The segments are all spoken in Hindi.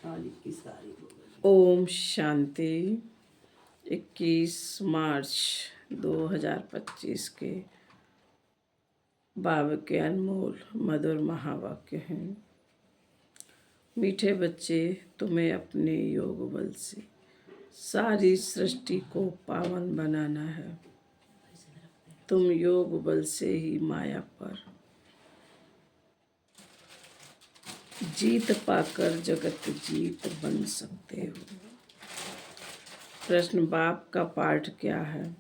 आज 21 तारीख हो गई। ओम शांति। 21 मार्च 2025 के बाबा के अनमोल मधुर महावाक्य हैं। मीठे बच्चे, तुम्हें अपने योग बल से सारी सृष्टि को पावन बनाना है। तुम योग बल से ही माया पर जीत पाकर जगत जीत बन सकते हो। प्रश्न, बाप का पाठ क्या है?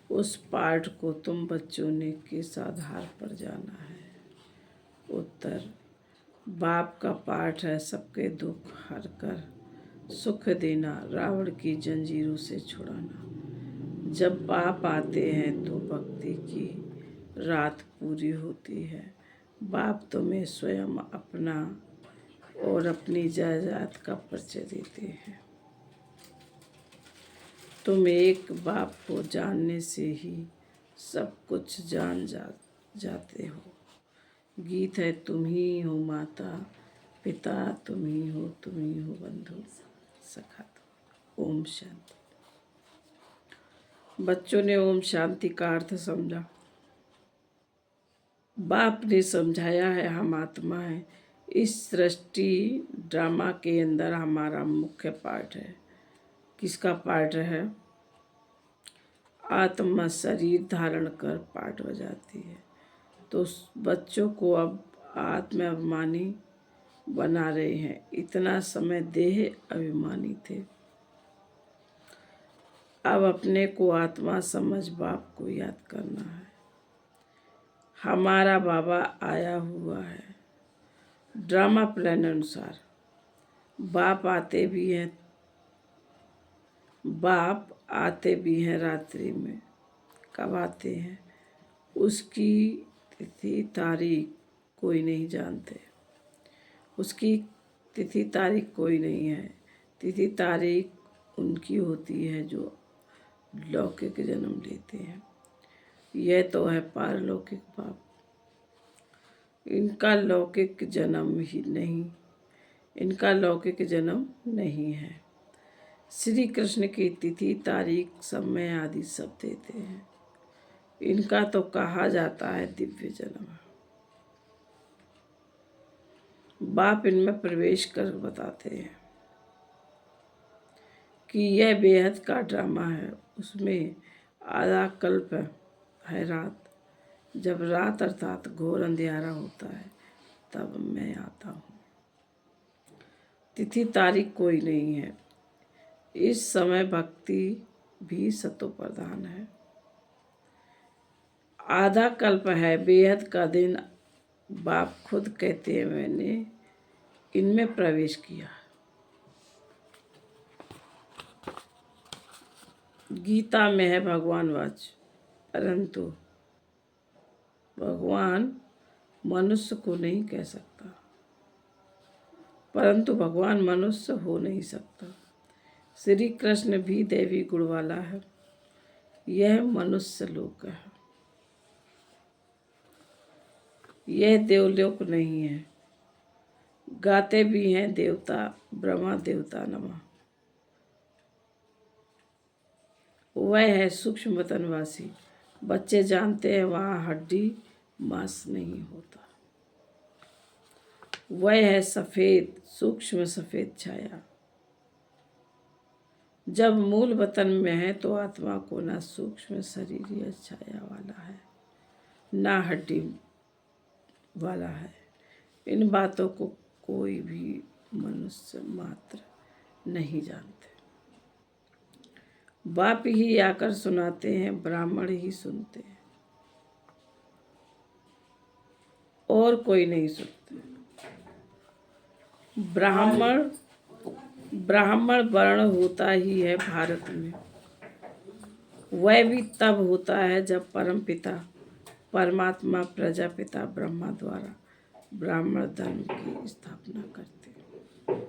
उस पाठ को तुम बच्चों ने किस आधार पर जाना है? उत्तर, बाप का पाठ है सबके दुख हर कर सुख देना, रावण की जंजीरों से छुड़ाना। जब बाप आते हैं तो भक्ति की रात पूरी होती है। बाप तुम्हें स्वयं अपना और अपनी जायदाद का परिचय देते हैं। तुम एक बाप को जानने से ही सब कुछ जान जाते हो। गीत है, तुम ही हो माता पिता, तुम ही हो बंधु सखा। ओम शांति। बच्चों ने ओम शांति का अर्थ समझा। बाप ने समझाया है, हम आत्मा है। इस सृष्टि ड्रामा के अंदर हमारा मुख्य पार्ट है। किसका पार्ट है? आत्मा शरीर धारण कर पाठ बजाती है। तो बच्चों को अब आत्माभिमानी बना रहे हैं। इतना समय देह अभिमानी थे, अब अपने को आत्मा समझ बाप को याद करना है। हमारा बाबा आया हुआ है। ड्रामा प्लान अनुसार बाप आते भी हैं रात्रि में। कब आते हैं उसकी तिथि तारीख कोई नहीं जानते। उसकी तिथि तारीख कोई नहीं है। तिथि तारीख उनकी होती है जो लौकिक जन्म लेते हैं। यह तो है पारलौकिक बाप। इनका लौकिक जन्म नहीं है। श्री कृष्ण की तिथि तारीख समय आदि सब देते हैं। इनका तो कहा जाता है दिव्य जन्म। बाप इनमें प्रवेश कर बताते हैं कि यह बेहद का ड्रामा है। उसमें आधा कल्प है रात। जब रात अर्थात घोर अंधियारा होता है तब मैं आता हूँ। तिथि तारीख कोई नहीं है। इस समय भक्ति भी सतो प्रधान है। आधा कल्प है बेहद का दिन। बाप खुद कहते हैं, मैंने इनमें प्रवेश किया। गीता में है भगवान वाच, परंतु भगवान मनुष्य को नहीं कह सकता, परंतु भगवान मनुष्य हो नहीं सकता। श्री कृष्ण भी दैवी गुण वाला है। यह मनुष्य लोक है, यह देवलोक नहीं है। गाते भी हैं देवता ब्रह्मा देवता नमः। वह है सूक्ष्म वतनवासी। बच्चे जानते हैं वहाँ हड्डी मांस नहीं होता। वह है सफेद सूक्ष्म सफेद छाया। जब मूल वतन में है तो आत्मा को ना सूक्ष्म शरीर या छाया वाला है, ना हड्डी वाला है। इन बातों को कोई भी मनुष्य मात्र नहीं जानते। बाप ही आकर सुनाते हैं, ब्राह्मण ही सुनते हैं और कोई नहीं सुनते। ब्राह्मण वर्ण होता ही है भारत में। वह भी तब होता है जब परम पिता परमात्मा प्रजापिता ब्रह्मा द्वारा ब्राह्मण धर्म की स्थापना करते हैं।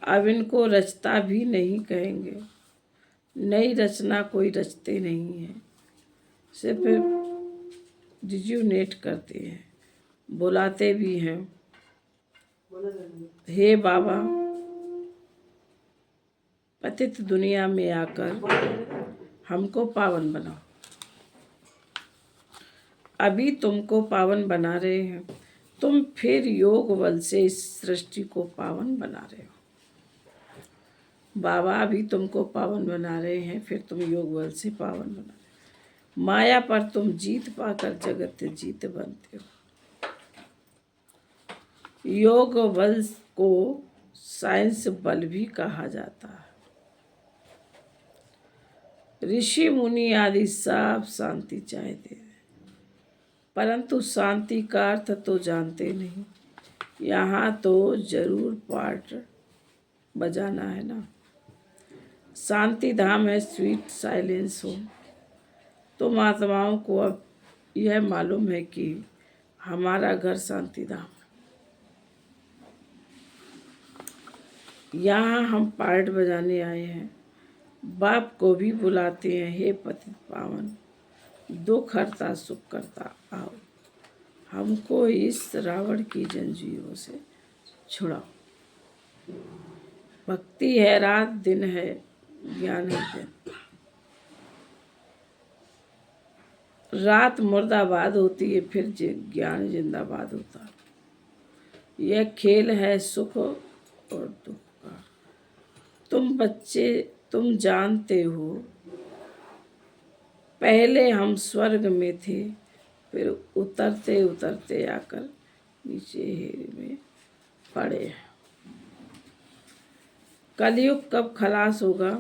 अब इनको रचता भी नहीं कहेंगे। नई रचना कोई रचते नहीं है, सिर्फ रिज्यूनेट करते हैं। बुलाते भी हैं, हे बाबा पतित दुनिया में आकर हमको पावन बनाओ। अभी तुमको पावन बना रहे हैं, तुम फिर योग बल से इस सृष्टि को पावन बना रहे हो। बाबा अभी तुमको पावन बना रहे हैं, फिर तुम योग बल से पावन बना रहे हो। माया पर तुम जीत पाकर जगत जीत बनते हो। योग बल को साइंस बल भी कहा जाता है। ऋषि मुनि आदि सब शांति चाहते हैं, परंतु शांति का अर्थ तो जानते नहीं। यहाँ तो जरूर पार्ट बजाना है ना। शांति धाम है, स्वीट साइलेंस हो। तुम आत्माओं को अब यह मालूम है कि हमारा घर शांति धाम है। यहाँ हम पार्ट बजाने आए हैं। बाप को भी बुलाते हैं, हे पतित पावन, दुख हरता सुख करता आओ, हमको इस रावण की जंजीरों से छुड़ाओ। भक्ति है रात, दिन है ज्ञान है दिन। रात मुर्दाबाद होती है, फिर ज्ञान जिंदाबाद होता है। यह खेल है सुख और दुख का। तुम बच्चे तुम जानते हो, पहले हम स्वर्ग में थे, फिर उतरते उतरते आकर नीचे हेर में पड़े। कलयुग कब खलास होगा,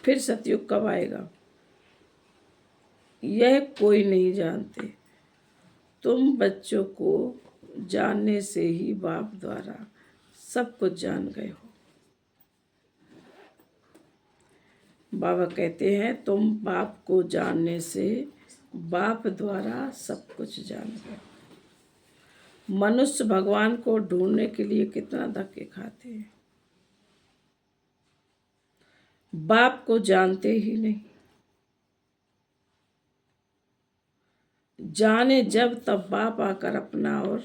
फिर सतयुग कब आएगा, यह कोई नहीं जानते। तुम बच्चों को जानने से ही बाप द्वारा सब कुछ जान गए हो। बाबा कहते हैं तुम बाप को जानने से बाप द्वारा सब कुछ जान गए हो। मनुष्य भगवान को ढूंढने के लिए कितना धक्के खाते हैं, बाप को जानते ही नहीं। जाने जब तब बाप आकर अपना और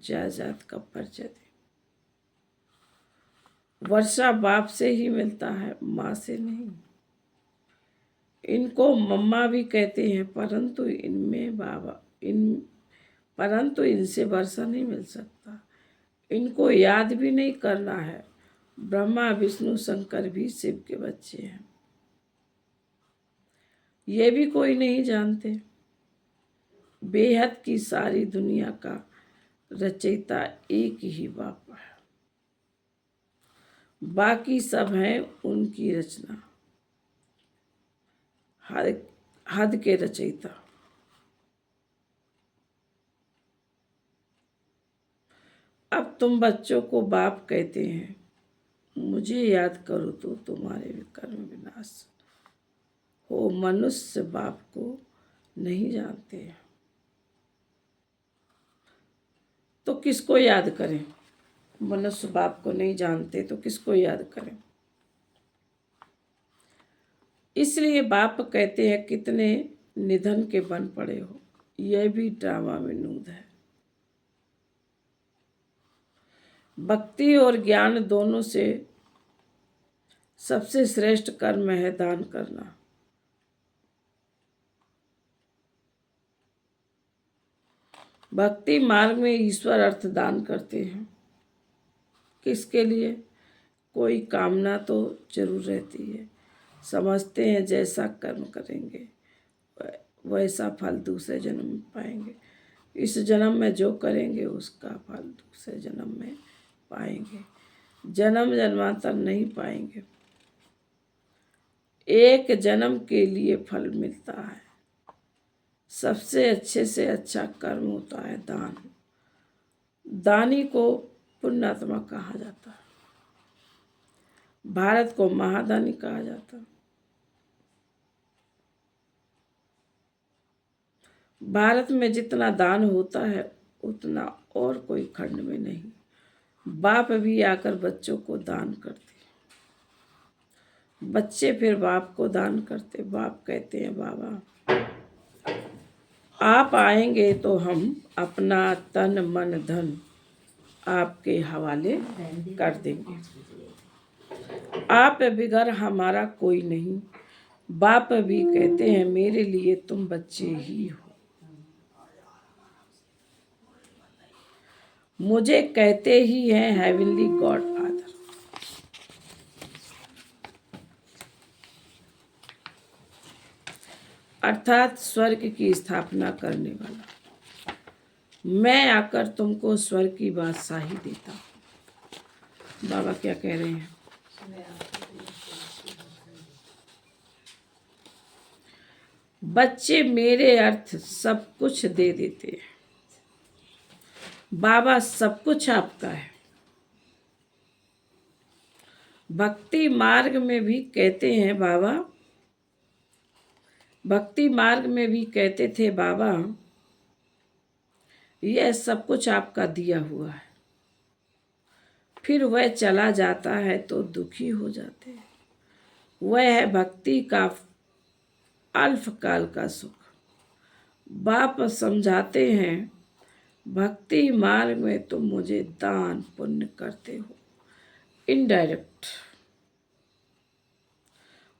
जायदाद का परिचय दे। वर्षा बाप से ही मिलता है, माँ से नहीं। इनको मम्मा भी कहते हैं, परंतु इनसे वर्षा नहीं मिल सकता। इनको याद भी नहीं करना है। ब्रह्मा विष्णु शंकर भी शिव के बच्चे हैं, ये भी कोई नहीं जानते। बेहद की सारी दुनिया का रचयिता एक ही बाप है, बाकी सब हैं उनकी रचना, हद के रचयिता। अब तुम बच्चों को बाप कहते हैं, मुझे याद करो तो तुम्हारे कर्म विनाश हो। मनुष्य बाप को नहीं जानते तो किसको याद करें। मनुष्य बाप को नहीं जानते तो किसको याद करें। इसलिए बाप कहते हैं कितने निधन के बन पड़े हो। यह भी ड्रामा में नूद है। भक्ति और ज्ञान दोनों से सबसे श्रेष्ठ कर्म है दान करना। भक्ति मार्ग में ईश्वर अर्थ दान करते हैं। किसके लिए? कोई कामना तो जरूर रहती है। समझते हैं जैसा कर्म करेंगे वैसा फल दूसरे जन्म में पाएंगे। इस जन्म में जो करेंगे उसका फल दूसरे जन्म में पाएंगे। जन्म जन्मांतर नहीं पाएंगे। एक जन्म के लिए फल मिलता है। सबसे अच्छे से अच्छा कर्म होता है दान। दानी को पुण्यात्मा कहा जाता है। भारत को महादानी कहा जाता है। भारत में जितना दान होता है उतना और कोई खंड में नहीं। बाप भी आकर बच्चों को दान करते, बच्चे फिर बाप को दान करते। बाप कहते हैं बाबा आप आएंगे तो हम अपना तन मन धन आपके हवाले कर देंगे। आप बिगर हमारा कोई नहीं। बाप भी कहते हैं मेरे लिए तुम बच्चे ही हो। मुझे कहते ही हैं हेवनली गॉड फादर। अर्थात स्वर्ग की स्थापना करने वाला। मैं आकर तुमको स्वर्ग की बादशाही देता हूँ। बाबा क्या कह रहे हैं? बच्चे मेरे अर्थ सब कुछ दे देते हैं। बाबा सब कुछ आपका है। भक्ति मार्ग में भी कहते हैं बाबा, भक्ति मार्ग में भी कहते थे बाबा यह सब कुछ आपका दिया हुआ है। फिर वह चला जाता है तो दुखी हो जाते हैं। वह है भक्ति का अल्पकाल का सुख। बाप समझाते हैं भक्ति मार्ग में तुम मुझे दान पुण्य करते हो इनडायरेक्ट,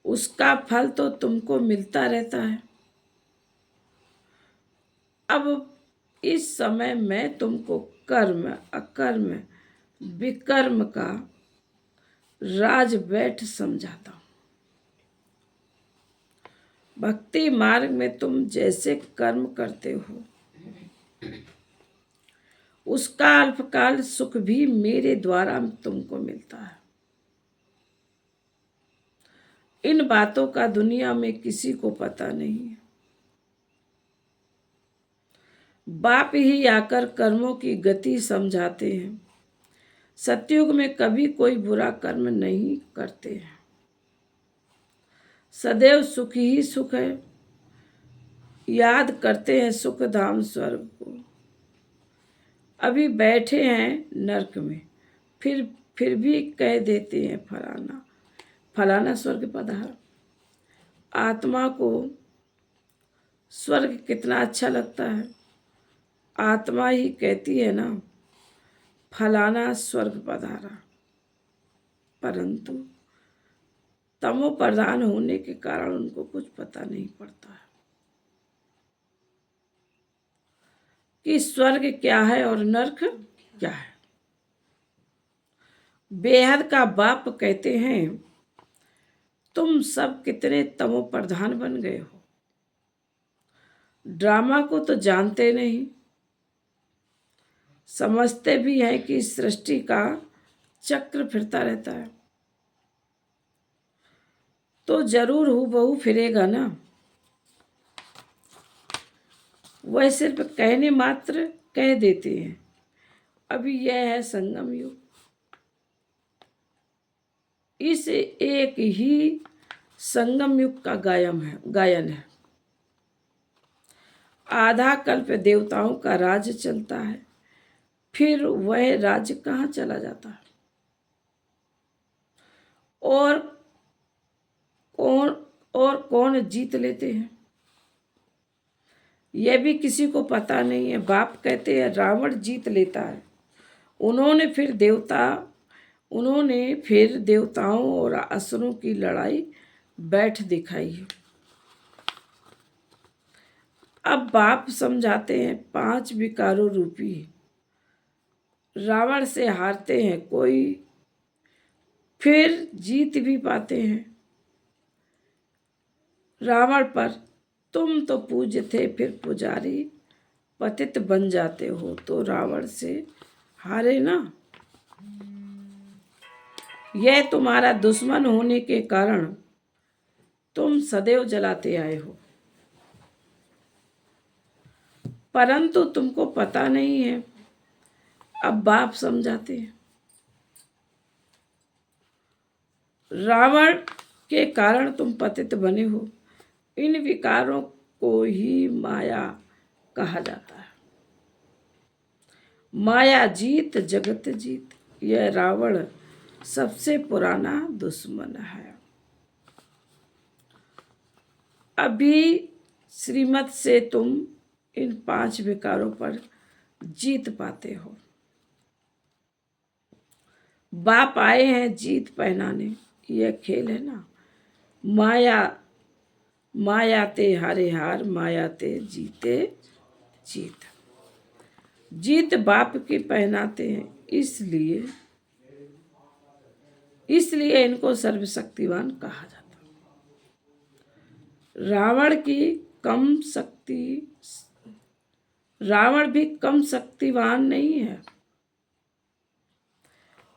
उसका फल तो तुमको मिलता रहता है। अब इस समय मैं तुमको कर्म अकर्म विकर्म का राज बैठ समझाता हूं। भक्ति मार्ग में तुम जैसे कर्म करते हो उसका अल्पकाल सुख भी मेरे द्वारा तुमको मिलता है। इन बातों का दुनिया में किसी को पता नहीं है। बाप ही आकर कर्मों की गति समझाते हैं। सतयुग में कभी कोई बुरा कर्म नहीं करते हैं। सदैव सुख ही सुख है। याद करते हैं सुख धाम स्वर्ग को। अभी बैठे हैं नरक में, फिर भी कह देते हैं फलाना फलाना स्वर्ग पधार। आत्मा को स्वर्ग कितना अच्छा लगता है। आत्मा ही कहती है ना फलाना स्वर्ग पधारा, परंतु तमो प्रधान होने के कारण उनको कुछ पता नहीं पड़ता है कि स्वर्ग क्या है और नरक क्या है। बेहद का बाप कहते हैं तुम सब कितने तमो प्रधान बन गए हो। ड्रामा को तो जानते नहीं, समझते भी हैं कि सृष्टि का चक्र फिरता रहता है तो जरूर हूबहू फिरेगा ना। वह सिर्फ कहने मात्र कह देते हैं। अभी यह है संगम युग। इस एक ही संगम युग का गायन है। आधा कल्प देवताओं का राज्य चलता है, फिर वह राज्य कहाँ चला जाता है और कौन जीत लेते हैं यह भी किसी को पता नहीं है। बाप कहते हैं रावण जीत लेता है। उन्होंने फिर देवताओं और असुरों की लड़ाई बैठ दिखाई है। अब बाप समझाते हैं 5 विकारों रूपी रावण से हारते हैं कोई, फिर जीत भी पाते हैं। रावण पर तुम तो पूज्य थे, फिर पुजारी पतित बन जाते हो तो रावण से हारे ना। यह तुम्हारा दुश्मन होने के कारण तुम सदैव जलाते आए हो, परंतु तुमको पता नहीं है। अब बाप समझाते हैं रावण के कारण तुम पतित बने हो। इन विकारों को ही माया कहा जाता है। माया जीत जगत जीत, यह रावण सबसे पुराना दुश्मन है। अभी श्रीमत से तुम इन 5 विकारों पर जीत पाते हो। बाप आए हैं जीत पहनाने, यह खेल है ना। माया माया ते हारे हार, माया ते जीते जीत। जीत बाप की पहनाते हैं, इसलिए इनको सर्वशक्तिवान कहा जाता है। रावण भी कम शक्तिवान नहीं है,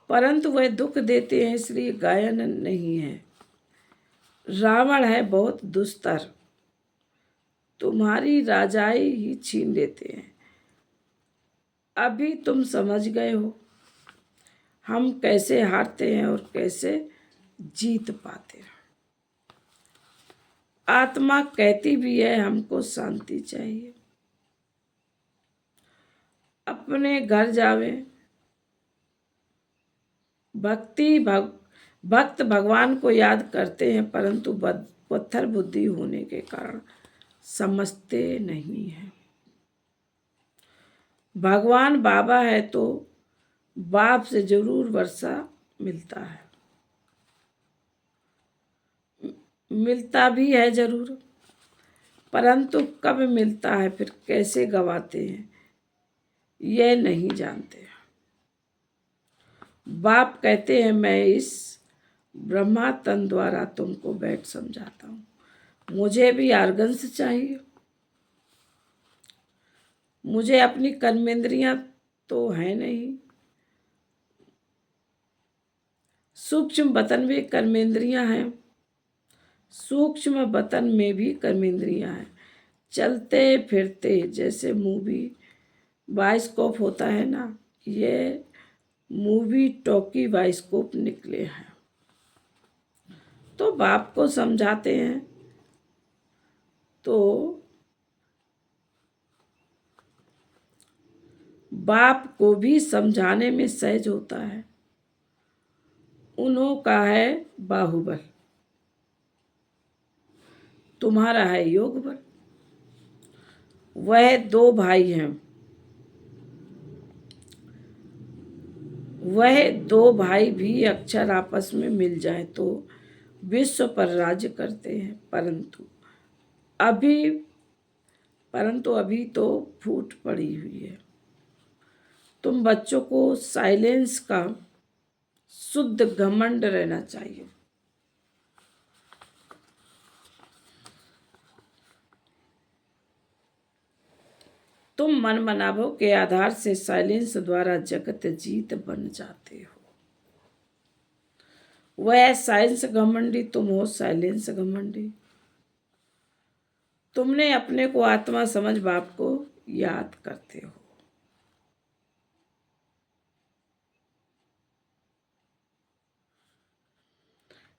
परंतु वह दुख देते हैं इसलिए गायन नहीं है। रावण है बहुत दुस्तर, तुम्हारी राजाई ही छीन लेते हैं। अभी तुम समझ गए हो हम कैसे हारते हैं और कैसे जीत पाते हैं। आत्मा कहती भी है हमको शांति चाहिए, अपने घर जावे। भक्त भगवान को याद करते हैं, परंतु पत्थर बुद्धि होने के कारण समझते नहीं है। भगवान बाबा है तो बाप से जरूर वर्षा मिलता है, मिलता भी है जरूर, परंतु कब मिलता है फिर कैसे गवाते हैं यह नहीं जानते। बाप कहते हैं मैं इस ब्रह्मा तन द्वारा तुमको बैठ समझाता हूँ, मुझे भी आर्गन्स चाहिए। मुझे अपनी कर्मेंद्रियां तो है नहीं, सूक्ष्म बतन में कर्मेंद्रियां हैं, सूक्ष्म बतन में भी कर्मेंद्रियां हैं। चलते फिरते जैसे मूवी बाइस्कोप होता है ना, ये मूवी टॉकी बाइस्कोप निकले हैं। तो बाप को समझाते हैं तो बाप को भी समझाने में सहज होता है। उन्हों का है बाहुबल, तुम्हारा है योग बल। वह दो भाई हैं, वह दो भाई भी अक्षर आपस में मिल जाए तो विश्व पर राज्य करते हैं, परंतु अभी तो फूट पड़ी हुई है। तुम बच्चों को साइलेंस का शुद्ध घमंड रहना चाहिए। तुम मन मनाभव के आधार से साइलेंस द्वारा जगत जीत बन जाते हो। वह साइंस घमंडी, तुम हो साइलेंस घमंडी। तुमने अपने को आत्मा समझ बाप को याद करते हो।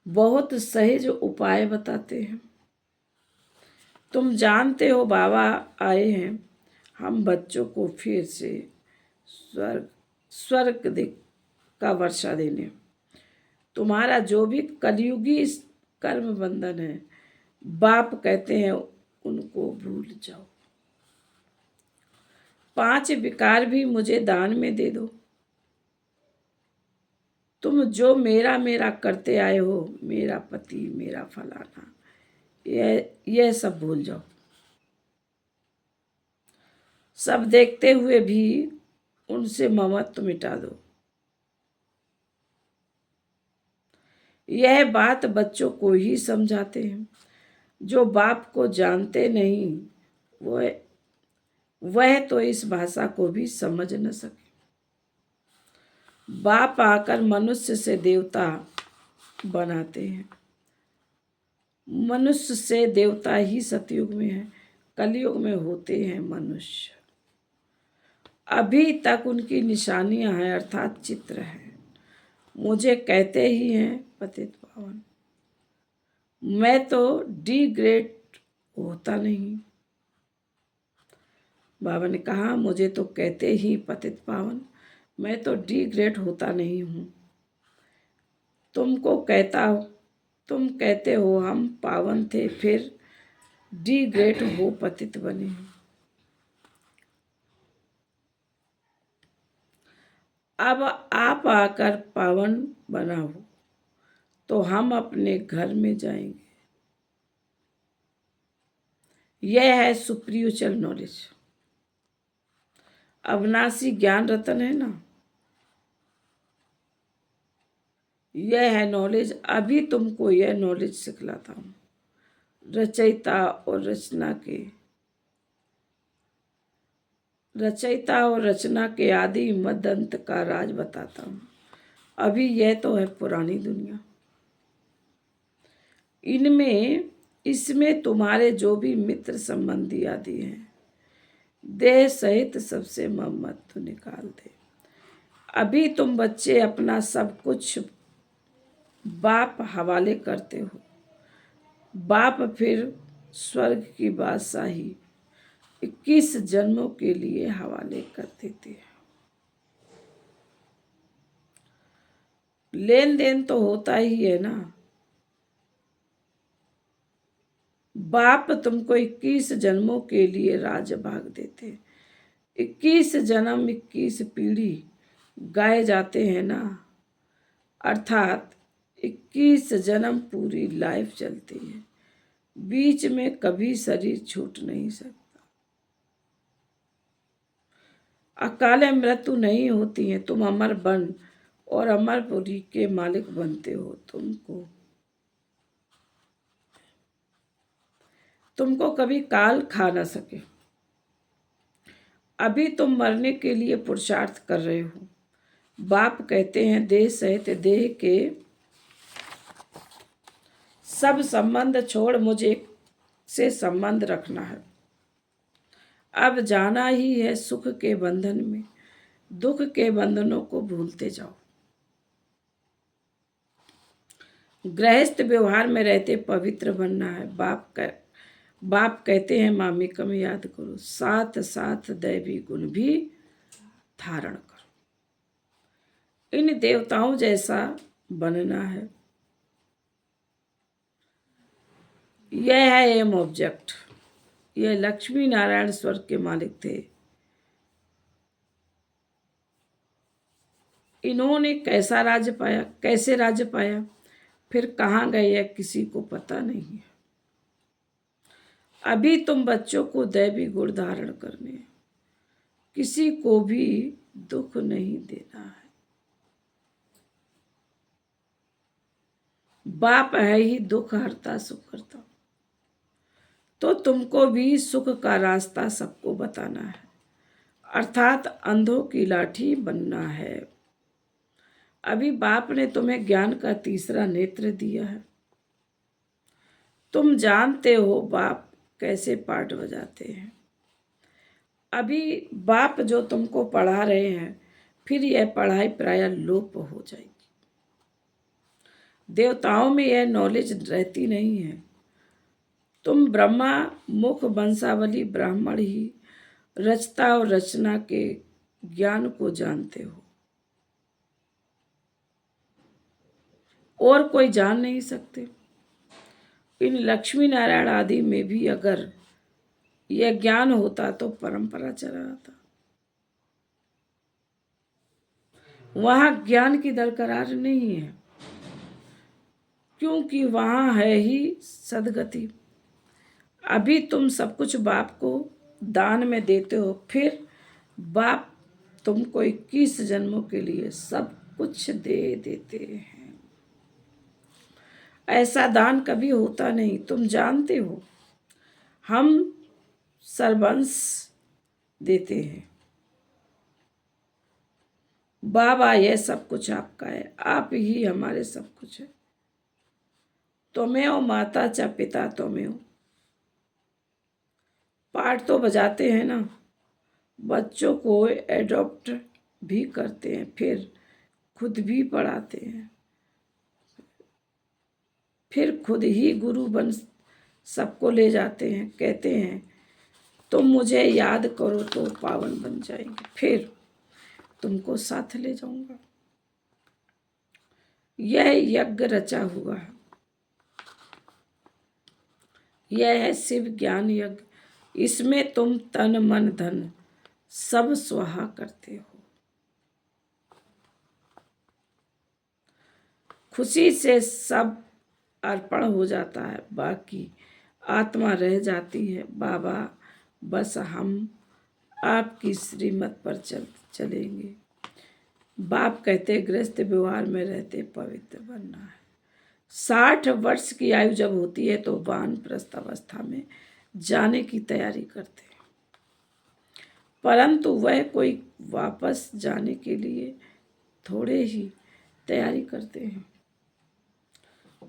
बहुत सहज उपाय बताते हैं। तुम जानते हो बाबा आए हैं हम बच्चों को फिर से स्वर्ग का वर्षा देने। तुम्हारा जो भी कलयुगी कर्म बंधन है, बाप कहते हैं उनको भूल जाओ। 5 विकार भी मुझे दान में दे दो। तुम जो मेरा मेरा करते आए हो, मेरा पति, मेरा फलाना, यह सब भूल जाओ। सब देखते हुए भी उनसे ममत्व मिटा दो। यह बात बच्चों को ही समझाते हैं। जो बाप को जानते नहीं वह तो इस भाषा को भी समझ न सके। बाप आकर मनुष्य से देवता बनाते हैं। मनुष्य से देवता ही सतयुग में है, कलयुग में होते हैं मनुष्य। अभी तक उनकी निशानियां हैं, अर्थात चित्र है। मुझे कहते ही हैं पतित पावन। मैं तो डिग्रेड होता नहीं। बाबा ने कहा मुझे तो कहते ही पतित पावन, मैं तो डिग्रेड होता नहीं हूँ। तुम कहते हो हम पावन थे, फिर डिग्रेड हो पतित बने। अब आप आकर पावन बनाओ तो हम अपने घर में जाएंगे। यह है सुप्रिचुअल नॉलेज, अविनाशी ज्ञान रतन है ना, यह है नॉलेज। अभी तुमको यह नॉलेज सिखलाता हूँ। रचयिता और रचना के आदि मध्य अंत का राज बताता हूँ। अभी यह तो है पुरानी दुनिया। इसमें तुम्हारे जो भी मित्र संबंधी आदि हैं, देह सहित सबसे ममत्व निकाल दे। अभी तुम बच्चे अपना सब कुछ बाप हवाले करते हो। बाप फिर स्वर्ग की बादशाही 21 जन्मों के लिए हवाले कर देते हैं। लेन देन तो होता ही है ना। बाप तुमको 21 जन्मों के लिए राज भाग देते। 21 जन्म 21 पीढ़ी गाए जाते हैं ना, अर्थात 21 जन्म पूरी लाइफ चलती है। बीच में कभी शरीर छूट नहीं सकता। अकाले मृत्यु नहीं होती है। तुम अमर बन और अमरपुरी के मालिक बनते हो। तुमको कभी काल खा न सके। अभी तुम मरने के लिए पुरुषार्थ कर रहे हो। बाप कहते हैं देह सहित देह के सब संबंध छोड़ मुझे से संबंध रखना है। अब जाना ही है सुख के बंधन में, दुख के बंधनों को भूलते जाओ। गृहस्थ व्यवहार में रहते पवित्र बनना है। बाप कहते हैं मामिकम याद करो, साथ साथ दैवी गुण भी धारण करो। इन देवताओं जैसा बनना है। यह है एम ऑब्जेक्ट। यह लक्ष्मी नारायण स्वर्ग के मालिक थे। इन्होंने कैसे राज्य पाया, फिर कहाँ गए यह किसी को पता नहीं है। अभी तुम बच्चों को दैवी गुण धारण करने, किसी को भी दुख नहीं देना है। बाप है ही दुख हरता सुख हरता, तो तुमको भी सुख का रास्ता सबको बताना है, अर्थात अंधों की लाठी बनना है। अभी बाप ने तुम्हें ज्ञान का तीसरा नेत्र दिया है। तुम जानते हो बाप कैसे पाठ बजाते हैं। अभी बाप जो तुमको पढ़ा रहे हैं, फिर यह पढ़ाई प्राय लोप हो जाएगी। देवताओं में यह नॉलेज रहती नहीं है। तुम ब्रह्मा मुख वंशावली ब्राह्मण ही रचता और रचना के ज्ञान को जानते हो, और कोई जान नहीं सकते। इन लक्ष्मी नारायण आदि में भी अगर यह ज्ञान होता तो परंपरा चला आता। वहां ज्ञान की दरकरार नहीं है, क्योंकि वहां है ही सदगति। अभी तुम सब कुछ बाप को दान में देते हो, फिर बाप तुमको 21 जन्मों के लिए सब कुछ दे देते हैं। ऐसा दान कभी होता नहीं। तुम जानते हो हम सर्वंस देते हैं। बाबा यह सब कुछ आपका है, आप ही हमारे सब कुछ है। त्वमेव माता च पिता त्वमेव। पाठ तो बजाते हैं ना, बच्चों को एडॉप्ट भी करते हैं, फिर खुद भी पढ़ाते हैं, फिर खुद ही गुरु बन सबको ले जाते हैं। कहते हैं तुम मुझे याद करो तो पावन बन जाएंगे, फिर तुमको साथ ले जाऊंगा। यह यज्ञ रचा हुआ है। यह है शिव ज्ञान यज्ञ। इसमें तुम तन मन धन सब स्वाहा करते हो। खुशी से सब अर्पण हो जाता है, बाकी आत्मा रह जाती है। बाबा बस हम आपकी श्रीमत पर चलेंगे। बाप कहते गृहस्थ व्यवहार में रहते पवित्र बनना है। 60 वर्ष की आयु जब होती है तो वानप्रस्थ अवस्था में जाने की तैयारी करते हैं, परंतु वह कोई वापस जाने के लिए थोड़े ही तैयारी करते हैं।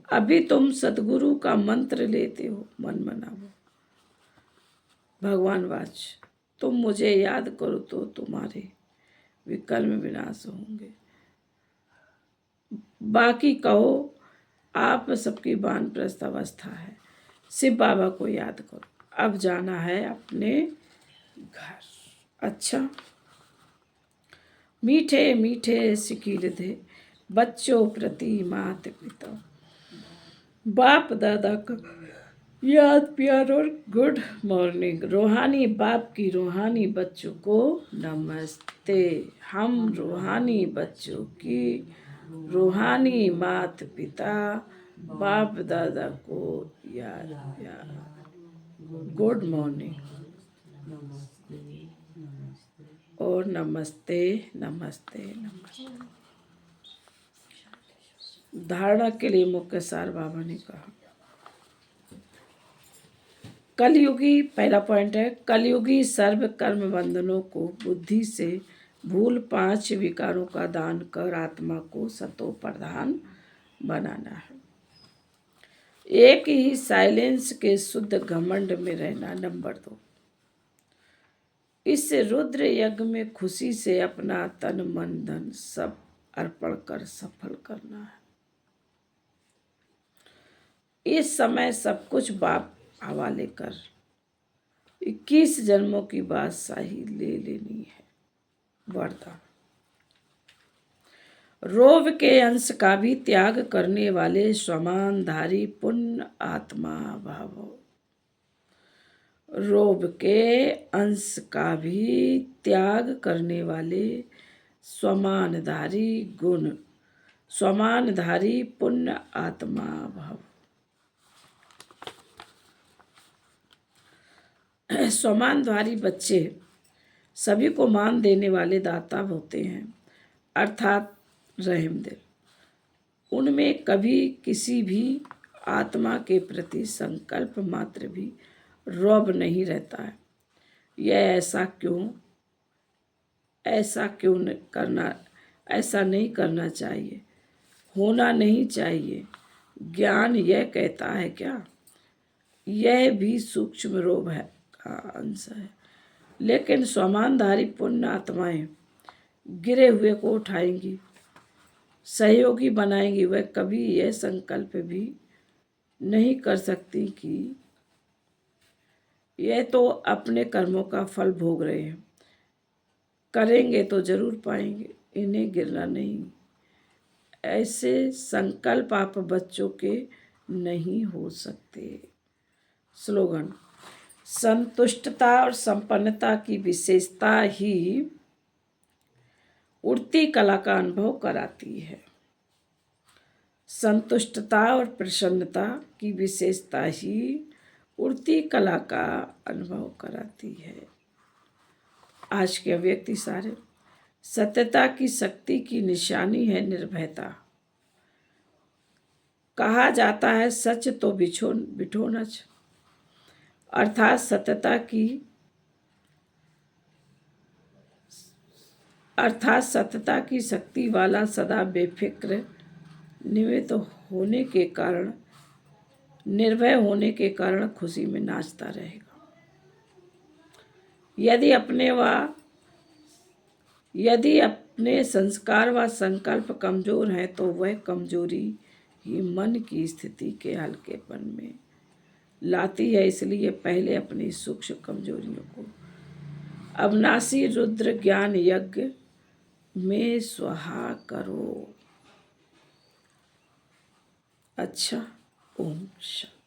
अभी तुम सदगुरु का मंत्र लेते हो, मन मनाओ। भगवान वाच, तुम मुझे याद करो तो तुम्हारे विकर्म विनाश होंगे। बाकी कहो आप सबकी वानप्रस्थ अवस्था है, शिव बाबा को याद करो। अब जाना है अपने घर। अच्छा, मीठे मीठे सिकील दे बच्चों प्रति मात पिता, बाप दादा का याद प्यार और गुड मॉर्निंग। रूहानी बाप की रूहानी बच्चों को नमस्ते। हम रूहानी बच्चों की रूहानी मात पिता बाप दादा को याद प्यार गुड मॉर्निंग और नमस्ते नमस्ते नमस्ते। धारणा के लिए मुख्य सार बाबा ने कहा, कलयुगी, पहला पॉइंट है, कलयुगी सर्व कर्म बंधनों को बुद्धि से भूल 5 विकारों का दान कर आत्मा को सतो प्रधान बनाना है। एक ही साइलेंस के शुद्ध घमंड में रहना। नंबर 2, इस रुद्र यज्ञ में खुशी से अपना तन मन धन सब अर्पण कर सफल करना है। इस समय सब कुछ बाप हवाले कर 21 जन्मों की बादशाही ले लेनी है। वरदान, रोग के अंश का भी त्याग करने वाले स्वमानधारी पुण्य आत्मा भाव। रोग के अंश का भी त्याग करने वाले स्वमानधारी गुण, स्वमानधारी पुण्य आत्मा भाव। स्वमानधारी बच्चे सभी को मान देने वाले दाता होते हैं, अर्थात रहम दिल। उनमें कभी किसी भी आत्मा के प्रति संकल्प मात्र भी रौब नहीं रहता है। यह ऐसा नहीं करना चाहिए, होना नहीं चाहिए। ज्ञान यह कहता है क्या? यह भी सूक्ष्म रोग है का अंश है। लेकिन स्वमानधारी पुण्य आत्माएं गिरे हुए को उठाएंगी, सहयोगी बनाएंगी। वह कभी यह संकल्प भी नहीं कर सकती कि यह तो अपने कर्मों का फल भोग रहे हैं, करेंगे तो जरूर पाएंगे, इन्हें गिरना नहीं। ऐसे संकल्प आप बच्चों के नहीं हो सकते। स्लोगन, संतुष्टता और संपन्नता की विशेषता ही उड़ती कला का अनुभव कराती है। संतुष्टता और प्रसन्नता की विशेषता ही उड़ती कला का अनुभव कराती है। आज के व्यक्ति सारे, सत्यता की शक्ति की निशानी है निर्भयता। कहा जाता है सच तो बिठो नच, अर्थात सत्यता की शक्ति वाला सदा बेफिक्र निर्भय होने के कारण खुशी में नाचता रहेगा। यदि अपने संस्कार व संकल्प कमजोर हैं तो वह कमजोरी ही मन की स्थिति के हल्केपन में लाती है। इसलिए पहले अपनी सूक्ष्म कमजोरियों को अविनाशी रुद्र ज्ञान यज्ञ में स्वाहा करो। अच्छा, ओम शांति।